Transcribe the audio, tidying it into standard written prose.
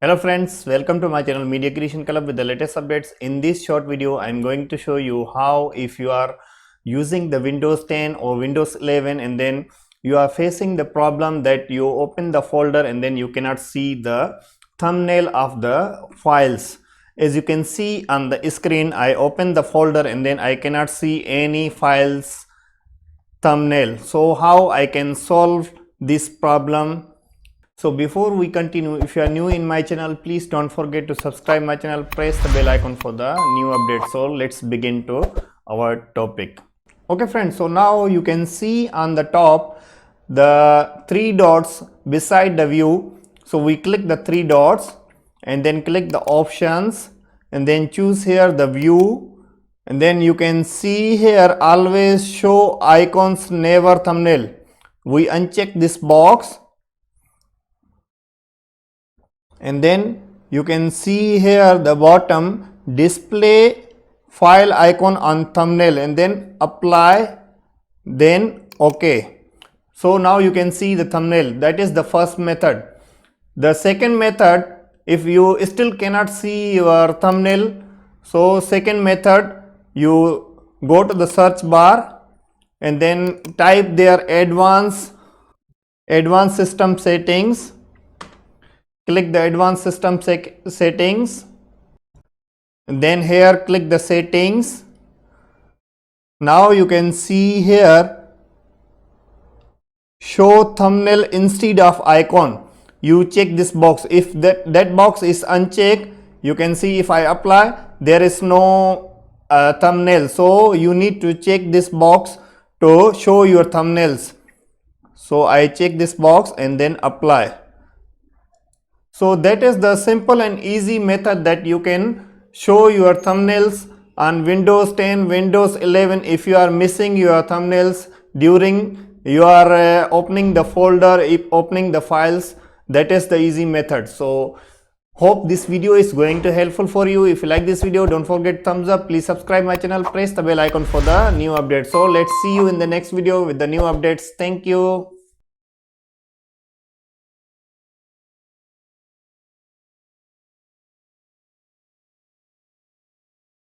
Hello friends, welcome to my channel Media Creation Club with the latest updates. In this short video, I am going to show you how if you are using the Windows 10 or Windows 11 and then you are facing the problem that you open the folder and then you cannot see the thumbnail of the files. As you can see on the screen, I open the folder and then I cannot see any files thumbnail. So how I can solve this problem? So before we continue, if you are new in my channel, please don't forget to subscribe my channel, press the bell icon for the new update. So let's begin to our topic. Okay friends, so now you can see on the top the three dots beside the view. So we click the three dots and then click the options and then choose here the view, and then you can see here always show icons never thumbnail. We uncheck this box and then you can see here the bottom display file icon on thumbnail and then apply, then OK. So now you can see the thumbnail. That is the first method. The second method, if you still cannot see your thumbnail, so second method, you go to the search bar and then type there advanced system settings. Click the advanced system settings, and then here click the settings. Now you can see here show thumbnail instead of icon. You check this box. If that box is unchecked, you can see if I apply, there is no thumbnail. So you need to check this box to show your thumbnails. So I check this box and then apply. So that is the simple and easy method that you can show your thumbnails on Windows 10, Windows 11. If you are missing your thumbnails during you are opening the folder, opening the files, that is the easy method. So hope this video is going to helpful for you. If you like this video, don't forget thumbs up. Please subscribe my channel, press the bell icon for the new updates. So let's see you in the next video with the new updates. Thank you.